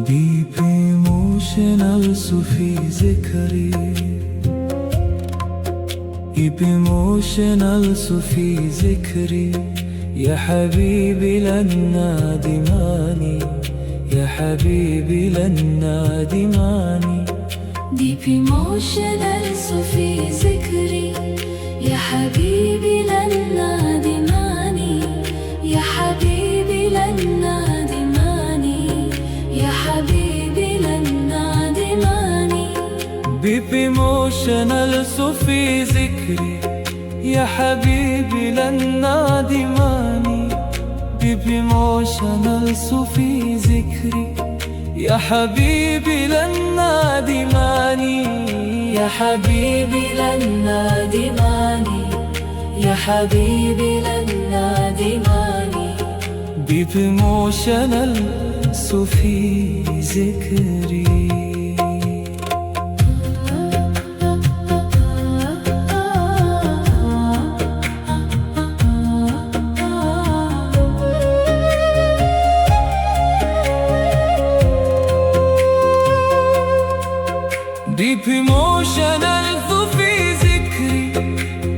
Deep emotional Sufi zikri, deep emotional Sufi zikri, ya habibi lan nadimani, ya habibi lan nadimani. Deep emotional Sufi zikri, ya habibi lan nadimani, ya habibi lan nadimani, ya habibi lan nadimani. Deep emotional Sufi zikri, ya habibi lan nadimani. Deep emotional Sufi zikri, ya habibi lan nadimani, ya habibi lan nadimani, ya habibi lan nadimani. Deep emotional Sufi zikri. Deep emotional Sufi zikri,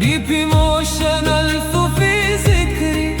Deep emotional Sufi zikri,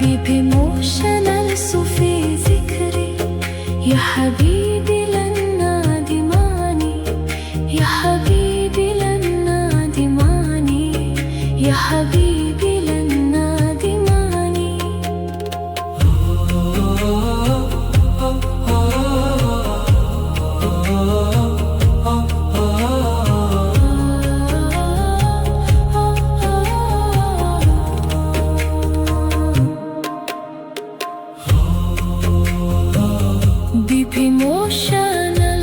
Deep emotional Sufi zikri, ya habibi lan nadimani, ya habibi lan nadimani, ya habibi lan nadimani. Deep emotional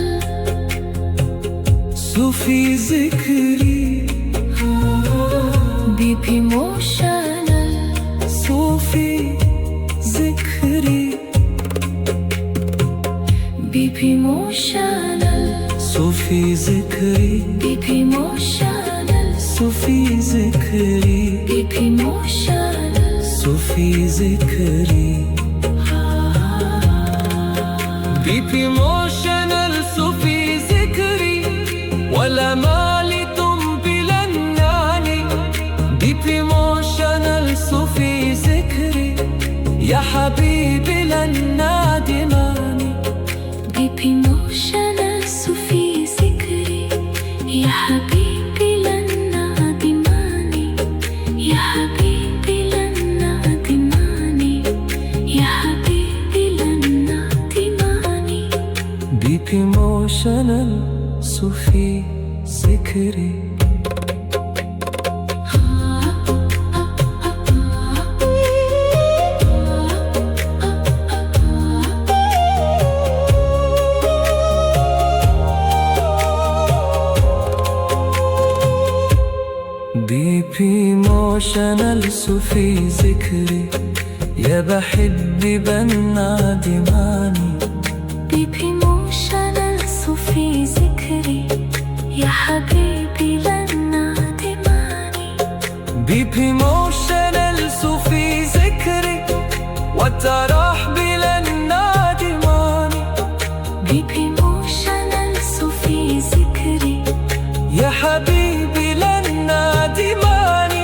Sufi zikri, deep emotional Sufi zikri, deep emotional Sufi zikri, deep emotional Sufi zikri, deep emotional Sufi zikri. Deep emotional Sufi zikri, wala malitum bilannani. Deep emotional Sufi zikri, ya habibi lan nadimani. Deep emotional Sufi zikri, ya habibi lan nadimani, ya habibi lan nadimani, ya habibi lan nadimani. Deep emotional Sufi zikri. Deep emotional Sufi zikri, ya bahibi ban nadimani. Deep emotional Sufi zikri, ya habibi lan nadimani. Deep emotional Sufi zikri, watarahbi lan nadimani. Deep emotional Sufi zikri, ya habibi lan nadimani.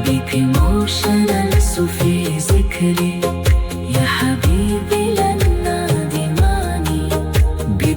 Deep emotional Sufi zikri, ya habibi lan nadimani.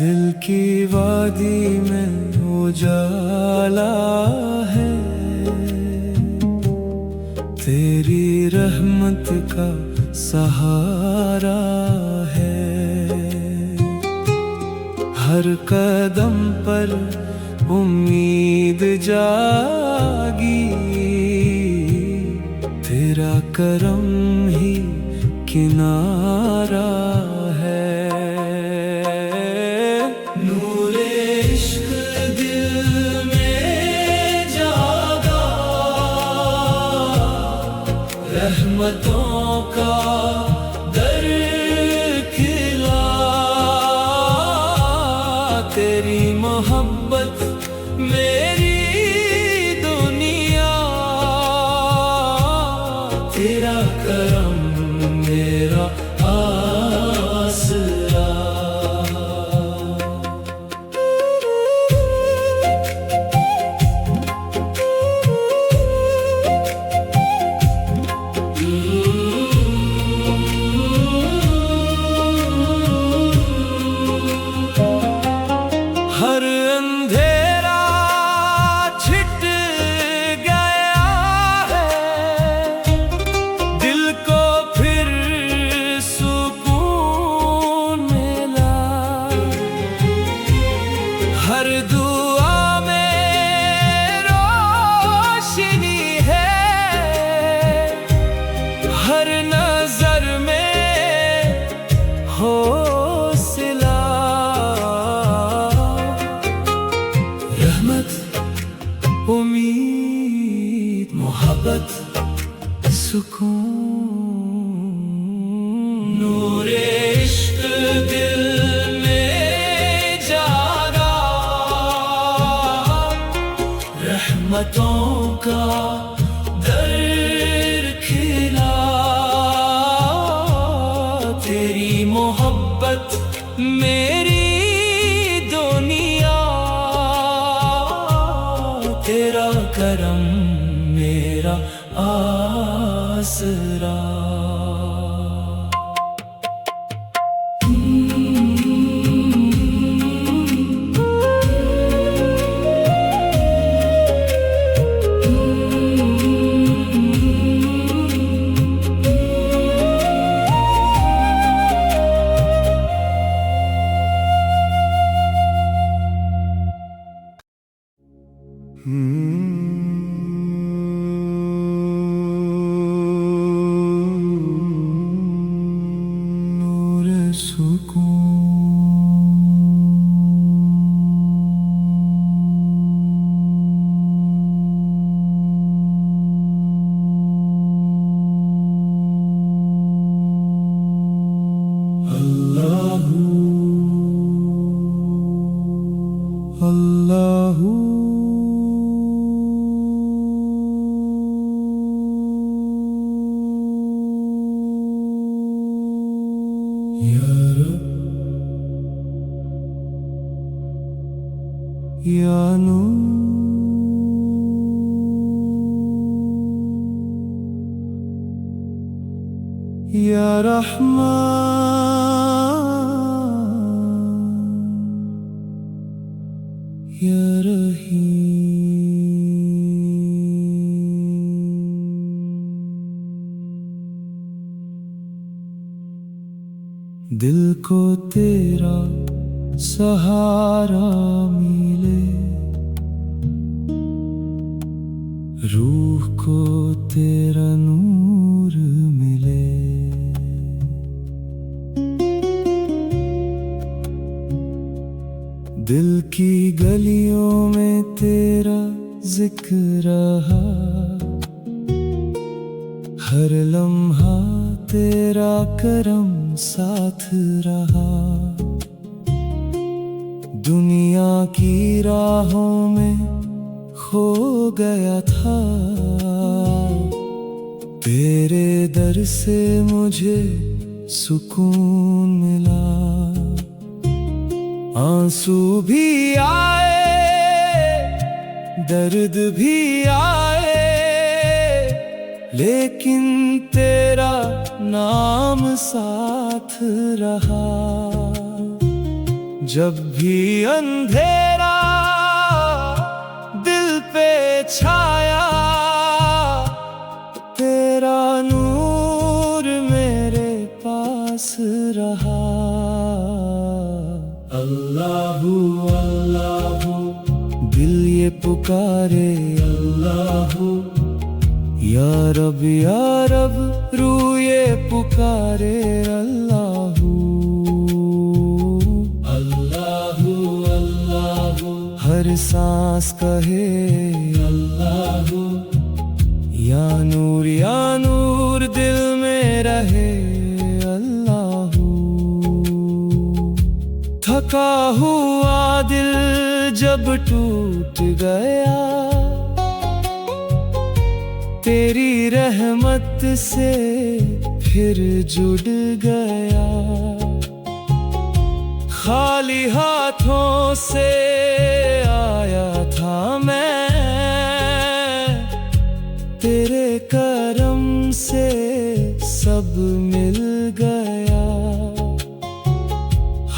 दिल की वादी में उजाला है तेरी रहमत का सहारा है हर कदम पर उम्मीद जागी तेरा करम ही किनारा है नूरे इश्क दिल में जागा रहमतों का दर खिला तेरी मोहब्बत मेरी दुनिया तेरा करम मेरा आसरा सुकून। नूरे इश्क दिल में जागा, रहमतों का दर खिला। तेरी मोहब्बत मेरी दुनिया, तेरा करम मेरा आसरा। नूरे सुकून। अल्लाहू अल्लाहू या रब या नूर या रहमान या रहीम। दिल को तेरा सहारा मिले, रूह को तेरा नूर मिले। दिल की गलियों में तेरा जिक्र रहा, हर लम्हा तेरा करम साथ रहा। दुनिया की राहों में खो गया था, तेरे दर से मुझे सुकून मिला। आंसू भी आए, दर्द भी आए, लेकिन तेरा नाम साथ रहा। जब भी अंधेरा दिल पे छाया, तेरा नूर मेरे पास रहा। अल्लाहू अल्लाहू दिल ये पुकारे, अल्लाहू या रब रूह ये पुकारे। अल्लाहू अल्लाहू अल्लाहू हर सांस कहे अल्लाहू। या नूर दिल में रहे अल्लाहू। थका हुआ दिल जब टूट गया, तेरी रहमत से फिर जुड़ गया। खाली हाथों से आया था मैं, तेरे करम से सब मिल गया।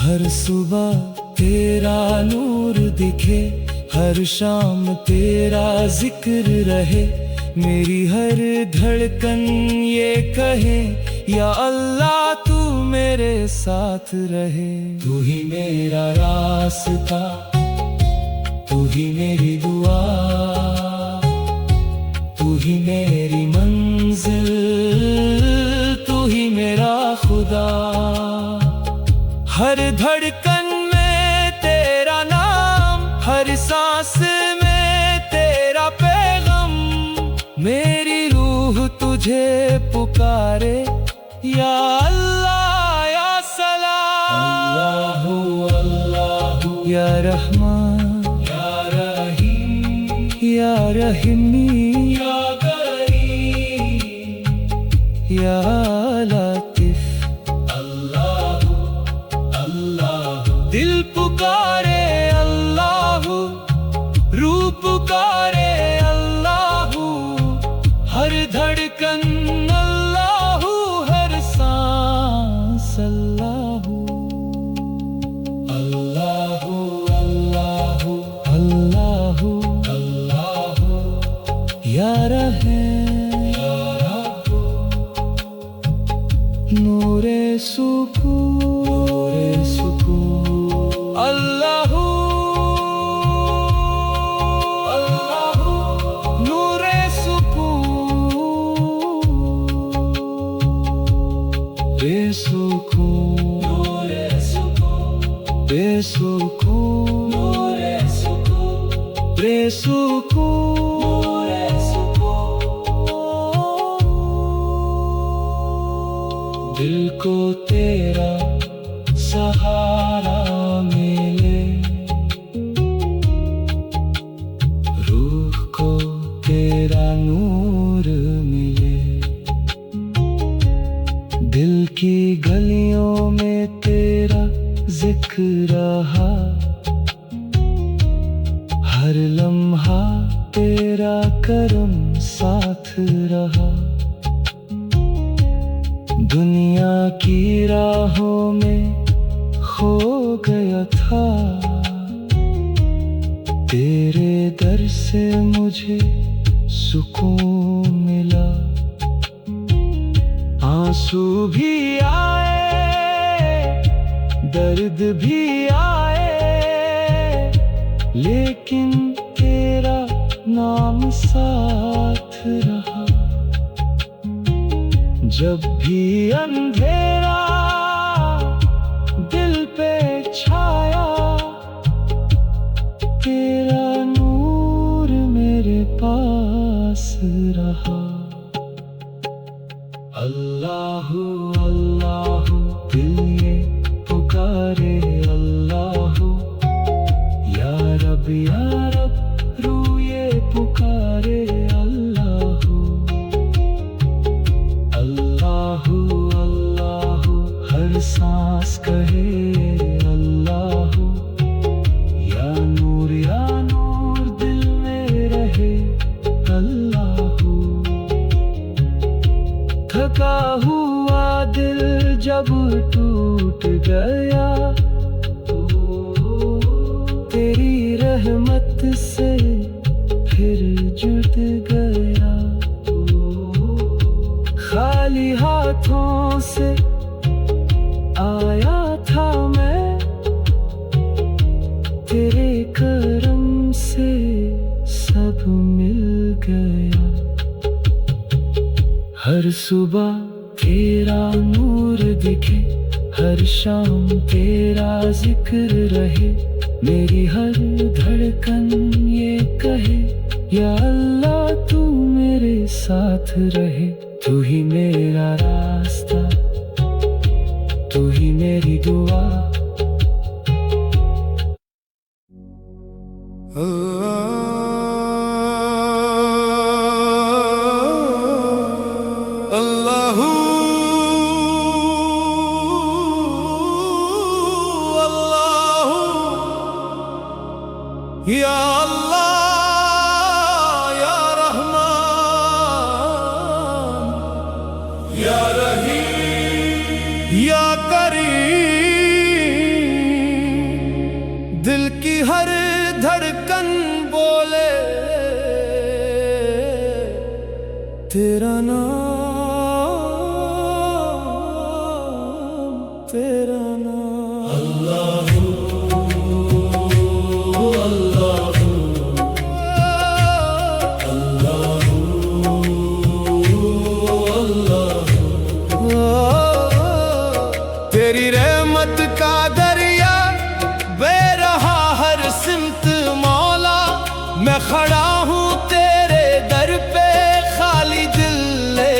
हर सुबह तेरा नूर दिखे, हर शाम तेरा जिक्र रहे। मेरी हर धड़कन ये कहे या अल्लाह तू मेरे साथ रहे। तू ही मेरा रास्ता, तू ही मेरी दुआ, तू ही मेरी मंजिल, तू ही मेरा खुदा। हर धड़कन में तेरा नाम, हर सांस में तेरा पैगाम। मेरी रूह तुझ तुझे पुकारे या अल्लाह या सलाम। अल्लाहु अल्लाहु या रहमान या रहीम या रहीमी या करीम या लातिफ। अल्लाहु अल्लाहु दिल पुकारे अल्लाहु, रूह पुकारे अल्लाहु, हर धड़कन अल्लाहु, हर सांस अल्लाहु। अल्लाहु अल्लाहु अल्लाहु अल्लाहु या रहमान या रब्बु, नूरे सुकून अल्लाहु अल्लाहु नूरे सुकून, बेसुकून नूरे सुकून, बेसुकून नूरे सुकून, बेसुकून नूरे सुकून। दिल को तेरा सहारा मिले, रूह को तेरा नूर मिले, दिल की गलियों में तेरा जिक्र रहा, हर लम्हा तेरा करम साथ रहा। दुनिया की राहों में खो गया था, तेरे दर से मुझे सुकून मिला। आंसू भी आए, दर्द भी आए, लेकिन तेरा नाम साथ रहा। जब भी अंधेरा दिल पे छाया, तेरा नूर मेरे पास रहा। अल्लाहु अल्लाहु दिल ये पुकारे अल्लाहु, या रब रूह ये पुकारे अल्लाहु। अल्लाहु अल्लाहु हर सांस कहे अल्लाहु, या नूर दिल में रहे अल्लाहु। थका हुआ दिल जब टूट गया, तेरी रहमत से फिर जुट गया। खाली हाथों से आया था मैं, तेरे करम से सब मिल गया। हर सुबह तेरा नूर दिखे, हर शाम तेरा जिक्र रहे, मेरी हर धड़कन ये कहे या अल्लाह तू मेरे साथ रहे। तू ही मेरा रास्ता, तू ही मेरी दुआ। अल्लाहु अल्लाहु या अल्लाह या रहमान या रहीम या करीम। दिल की हर धड़कन बोले तेरा नाम, तेरा नाम। अल्लाहु अल्लाहु अल्लाहु अल्लाहु। तेरी रहमत का दरिया बह रहा हर सिमत मौला, मैं खड़ा हूँ तेरे दर पे खाली दिल ले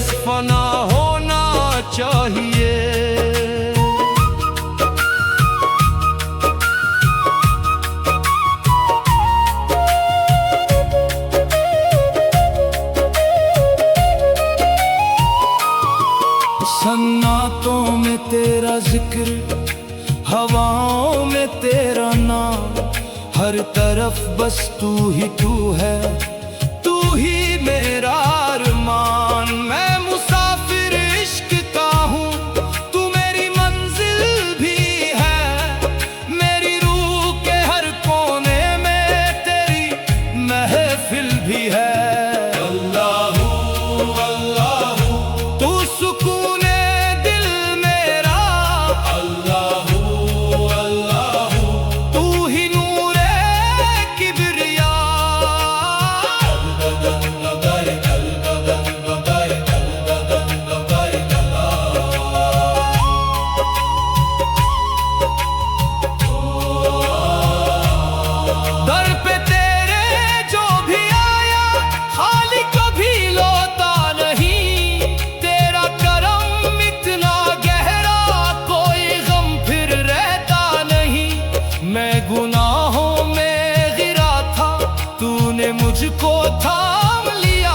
बस फना होना चाहिए। सन्नाटों में तेरा जिक्र, हवाओं में तेरा नाम, हर तरफ बस तू ही तू है, तू ही मेरा अरमान। मैं मुसाफिर इश्क का हूँ, तू मेरी मंजिल भी है, मेरी रूह के हर कोने में तेरी महफिल भी है। मुझको थाम लिया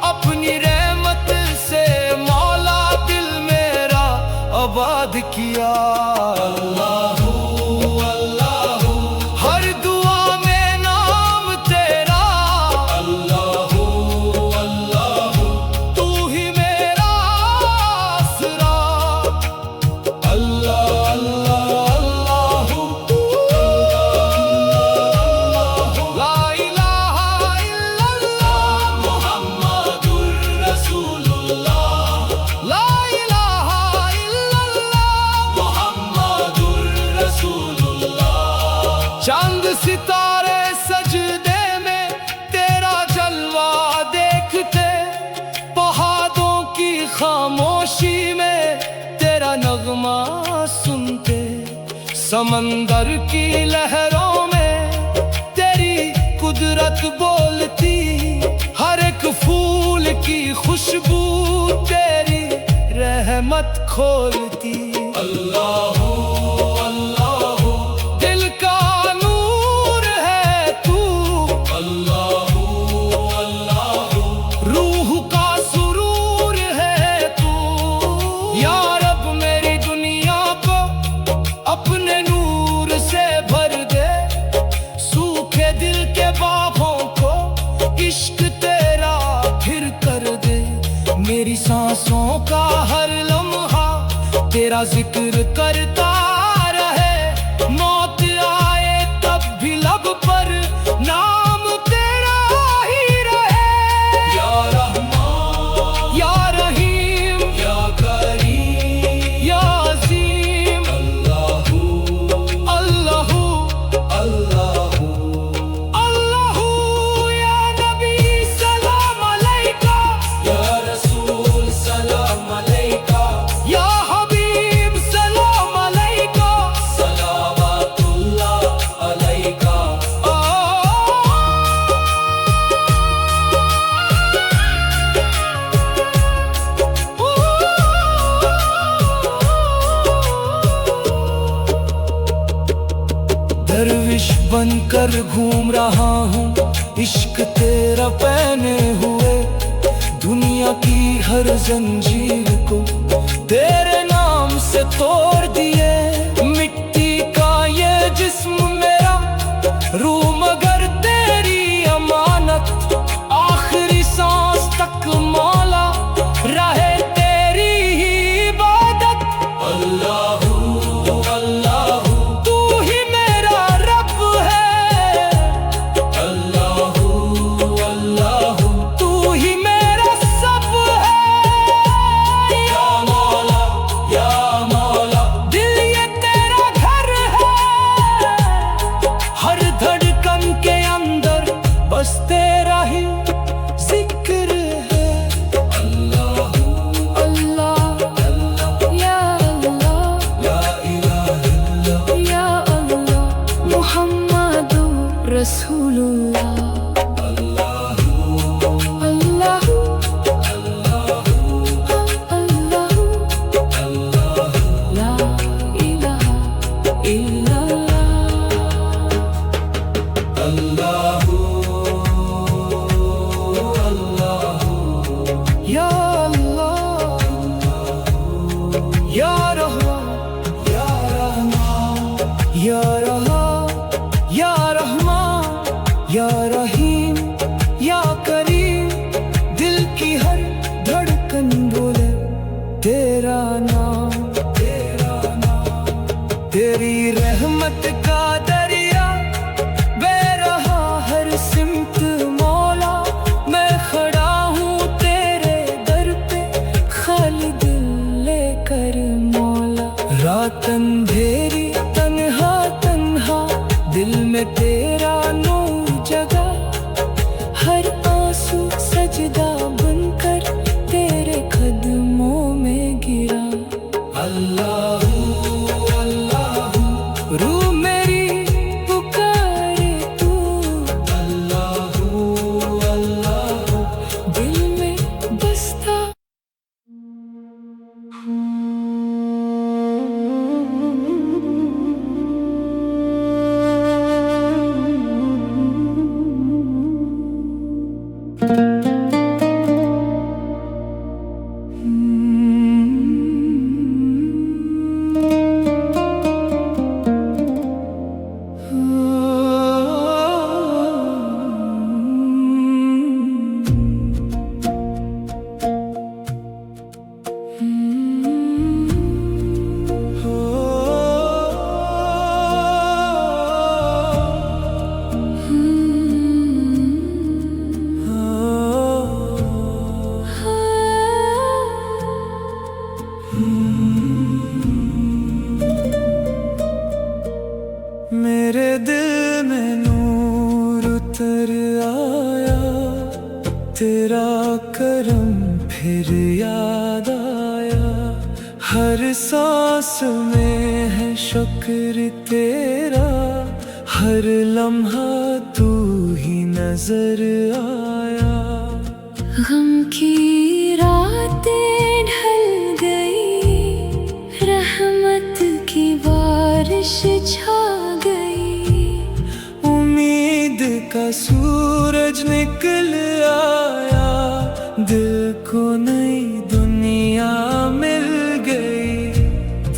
अपनी रहमत से, मौला दिल मेरा आबाद किया। अल्लाहू अल्लाहू, हर दुआ में नाम तेरा। अल्लाहू अल्लाहू, तू ही मेरा आसरा। अल्लाह अल्लाह अल्लाहू, चांद सितारे सजदे में तेरा जलवा देखते, पहाड़ों की खामोशी में तेरा नगमा सुनते, समंदर की लहरों में तेरी कुदरत बोलती, हर एक फूल की खुशबू तेरी रहमत खोलती। अल्लाहू अपने नूर से भर दे, सूखे दिल के बाहों को इश्क तेरा फिर कर दे। मेरी सांसों का हर लम्हा तेरा जिक्र करता रहे, मौत आए तब भी लब पर नाम तेरा ही रहे। या रहमान या रहीम या करीम या अजीम, दरविश बनकर घूम रहा हूँ, इश्क तेरा पहने हुए, दुनिया की हर जंजीर को तेरे नाम से तोड़ दिए। मिट्टी का ये जिस्म मेरा, रूह मगर तेरी अमानत, आखिरी सांस तक मौला रहे तेरी ही इबादत। अल्लाहू अल्लाहू, तू ही मेरा रब है। अल्लाहू अल्लाहू, तू ही मेरा सब है। या मौला दिल या अल्लाह, या रहमान, या रहमान, या रहमान, या रहमान, या रहीम, या करीम। दिल की हर धड़कन बोले तेरा नाम, तेरा नाम। तेरी रहमत का दरिया बह रहा हर सिमत मौला। मैं खड़ा हूँ तेरे दर पे खाली दिल लेकर मौला। रात अंधेरी तन्हा तन्हा दिल में तेरा नूर जगा। हर आंसू सजदा बनकर तेरे कदमों में गिरा। अल्लाहू अल्लाहू रूह मेरी पुकारे तू। अल्लाहू अल्लाहू दिल में बसता। मेरे दिल में नूर उतर आया। तेरा करम फिर याद आया। हर सांस में है शुक्र तेरा। हर लम्हा तू ही नजर आया। गम की रातें ढल गई, रहमत की बारिश छा गई। उम्मीद का सूरज निकल आया। दिल को नई दुनिया मिल गई।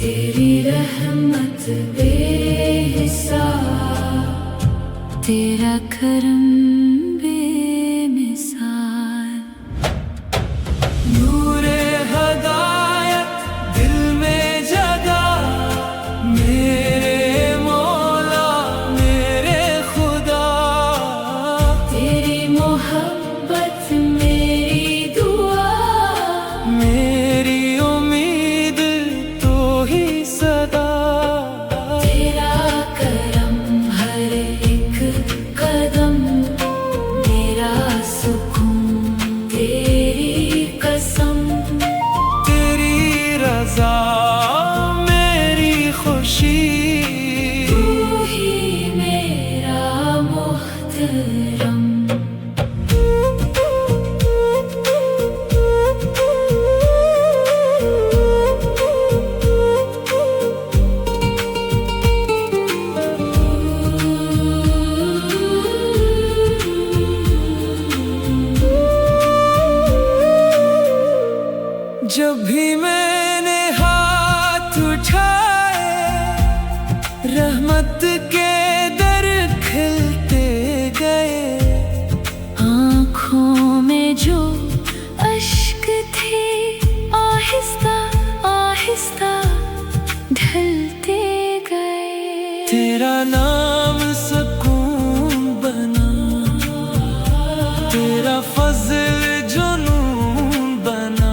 तेरी रहमत बेहिसाब, तेरा करम बेमिसाल। नूरे हदायत दिल में जगा। मेरे मौला मेरे खुदा। तेरी मोहब्बत मेरी दुआ। मेरी उम्मीद तो ही सदा। तेरा करम हर एक कदम, मेरा सुकून तेरी कसम। तेरी रजा मेरी खुशी। तू ही मेरा मुहतरम। जब भी मैंने हाथ उठाए, रहमत के दर खिलते गए। आँखों में जो अश्क थे आहिस्ता आहिस्ता ढलते गए। तेरा नाम सुकून बना। तेरा फजल जुनून बना।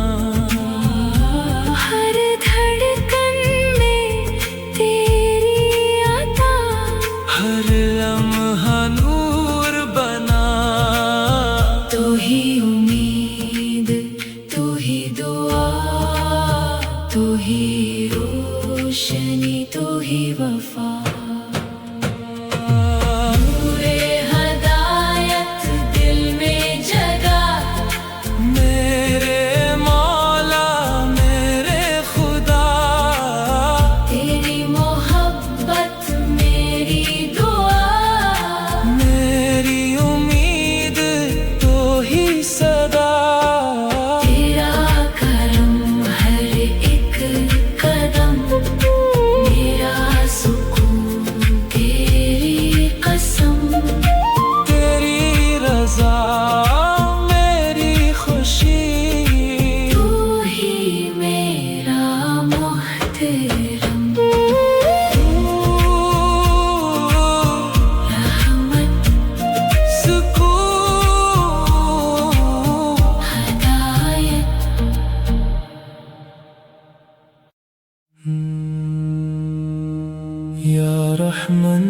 या रहमान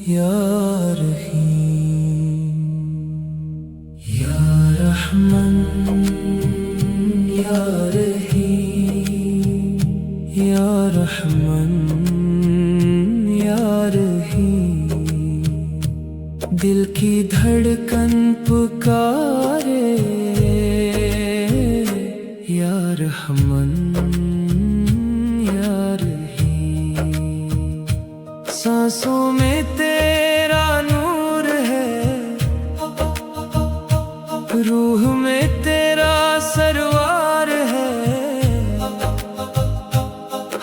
या रहीम, या रहमान या रहीम, या रहमान या रहीम। दिल की धड़कन पुकारे या रहमान या रहीम। सांसों में तेरा नूर है, रूह में तेरा सरवार है।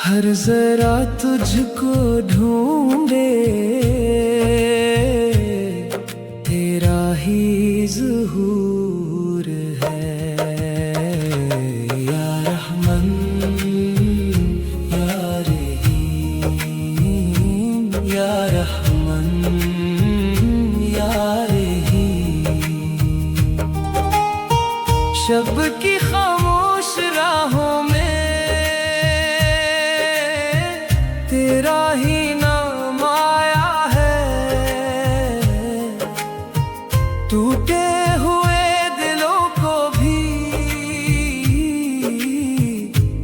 हर जरा तुझको ढूंढे तेरा ही ज़ुहूर है। या रहमान या रहीम, या रहमान या रहीम। शब की खामोश राहों में तेरा ही नाम आया है। टूटे हुए दिलों को भी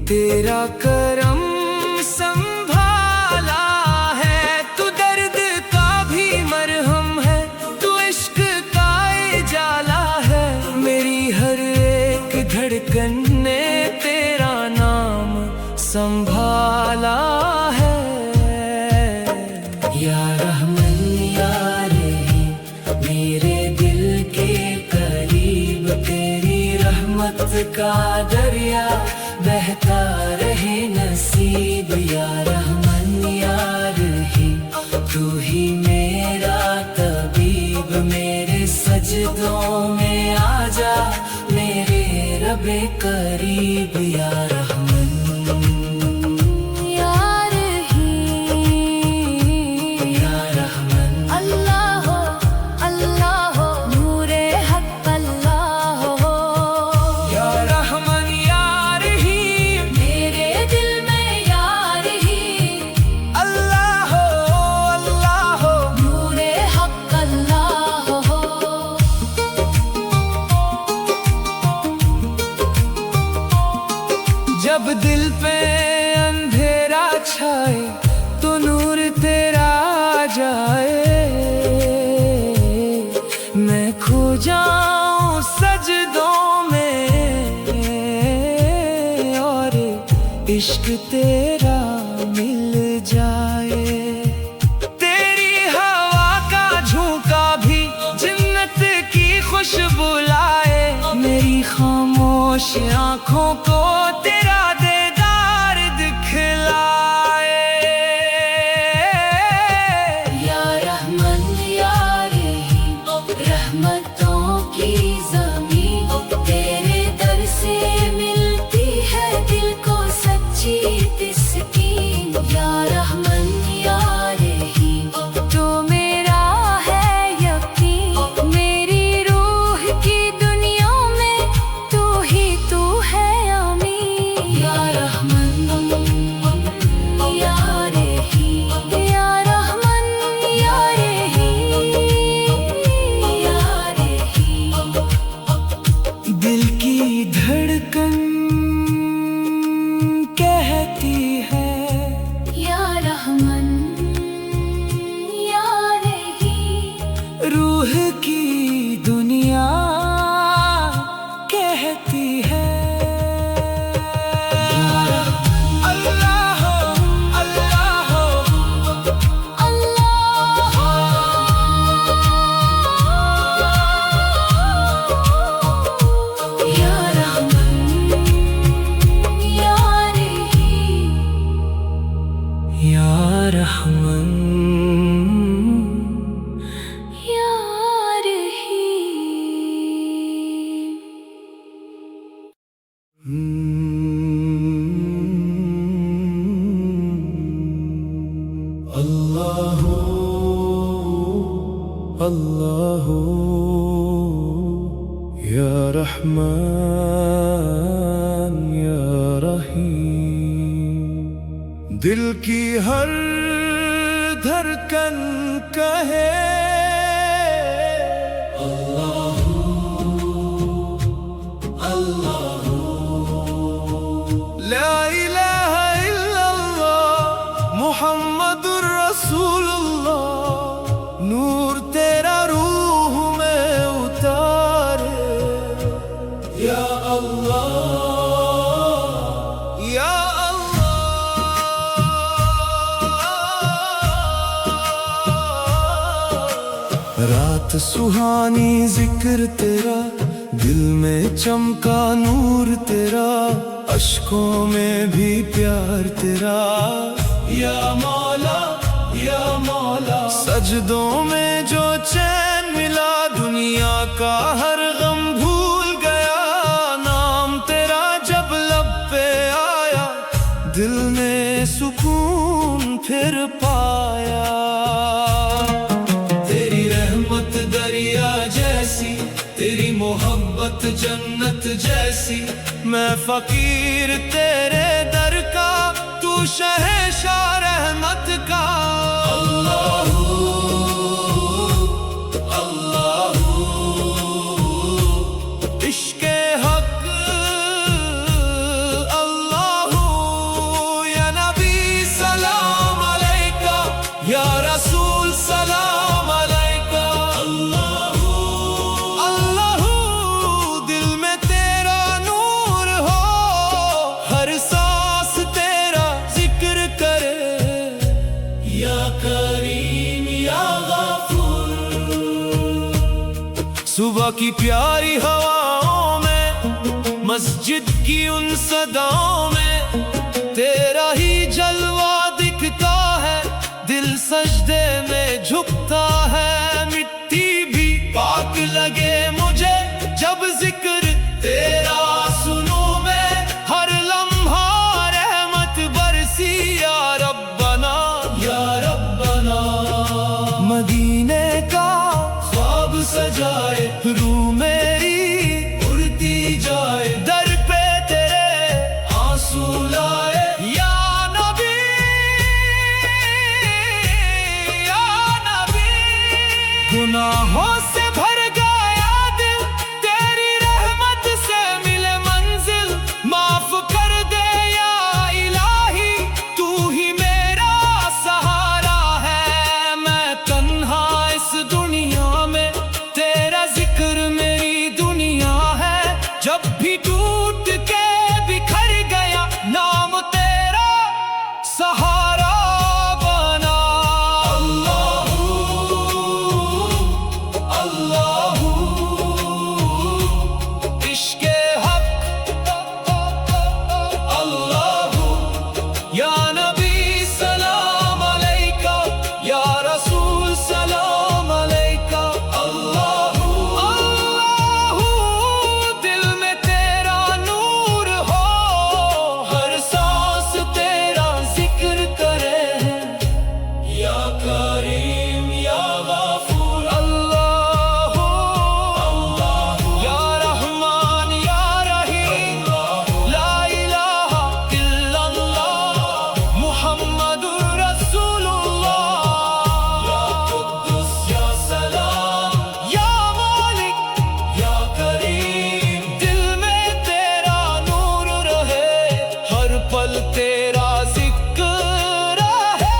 तेरा करम संभाला है। तू दर्द का भी मरहम है, तू इश्क का उजाला है। मेरी हर एक धड़कन ने तेरा नाम संभाला है। या रहमान या रहीम, मेरे दिल के करीब तेरी रहमत का दरिया बहता रहे नसीब। या रहमान या रहीम, तू ही मेरा तबीब। मेरे सजदों में आजा मेरे रबे करीब। या रहमान जब दिल पे अंधेरा छाए तो नूर तेरा आ जाए। मैं खो जाऊं सजदों में और इश्क तेरा मिल जाए। तेरी हवा का झोंका भी जन्नत की खुशबू लाए। मेरी खामोश आँखों को तेरा दीदार दिखलाए। या रहमान या रहीम, रहमतों की ज़मीन तेरे दर से मिलती है दिल को सच्ची तस्कीन। या रहमान या रहीम, तो मेरा है यकीन। मेरी रूह की दुनिया में तू ही तू है अमीन। या रहमान या रहीम, या रहमान या रहीम, या रहीम। दिल की धड़कन कहती है या रहमान या रहीम। रूह की दुनिया कहती है अल्लाह अल्लाह अल्लाह। या रहमान या रहीम, या रहमान या रहीम। अल्लाह अल्लाह या रहमान या रहीम। दिल की हर धड़कन कहे अल्लाह अल्लाह। ला इलाहा इल्लल्लाह मुहम्मदुर रसूलुल्लाह। नूर तेरा रूह में उतारे या अल्लाह या रात सुहानी जिक्र तेरा, दिल में चमका नूर तेरा, अश्कों में भी प्यार तेरा या मौला या मौला। सजदों में जो चैन मिला, दुनिया का हर गम भूल गया। नाम तेरा जब लब पे आया, दिल ने सुकून फिर पाया। दरिया जैसी तेरी मोहब्बत जन्नत जैसी, मैं फकीर तेरे दर का, तू शहंशाह रहमत का। अल्लाहू अल्लाहू इश्क़े हक अल्लाहू। या नबी सलाम अलैका, या रसूल सलाम अलैका। सुबह की प्यारी हवाओं में, मस्जिद की उन सदाओं में, तेरा ही जलवा दिखता है। दिल सजदे में झुकता है, मिट्टी भी पाक लगे मुझे जब जिक्र तेरा सुनूं मैं। हर लम्हा रहमत बरसी या रब्बना या रब्बना। मदीने का ख्वाब सजाए, रूह मेरी उड़ती जाए, दर पे तेरे आंसू लाए या नबी या नबी। गुनाहों से भर गया दिल, तेरी रहमत से मिले मंजिल। माफ कर दे या इलाही, तू ही मेरा सहारा है। मैं तन्हा इस दुनिया में, तेरा जिक्र मेरी दुनिया है। जब भी टूट के बिखर गया, नाम तेरा सहारा बना। अल्लाहू अल्लाहू इश्क़े हक अल्लाहू। या नबी सलाम अलैका, या रसूल सलाम अलैका। तेरा जिक्र है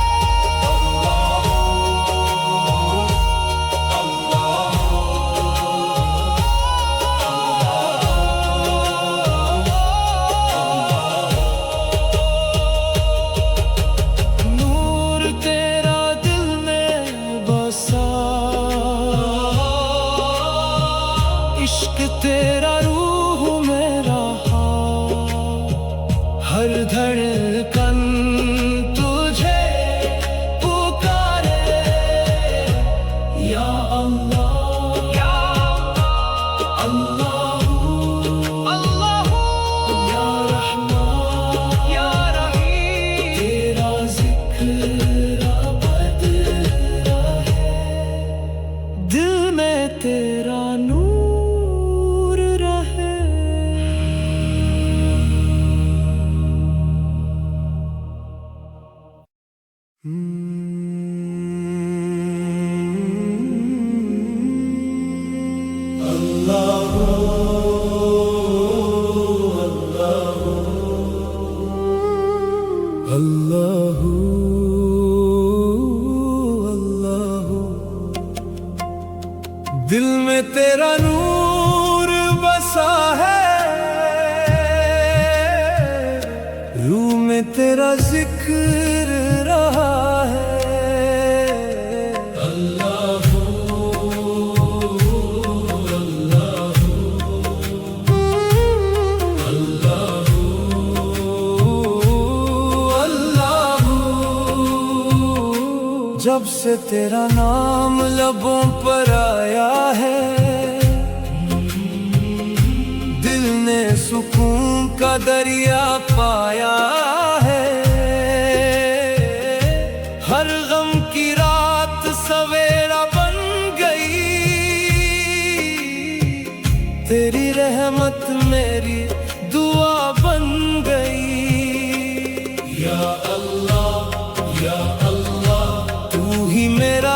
नूर तेरा दिल में बसा, इश्क तेरा रूह में रहा। हर धड़कन तुझे पुकारे या अल्लाह या अल्लाह अल्लाह या रहमान या रहीम। तेरा जिक्र अबद रहे, दिल में तेरा नूर रहे। जब से तेरा नाम लबों पर आया है, दिल ने सुकून का दरिया पाया है। हर गम की रात सवेरा बन गई, तेरी रहमत मेरी दुआ बन गई। या अल्लाह तू ही मेरा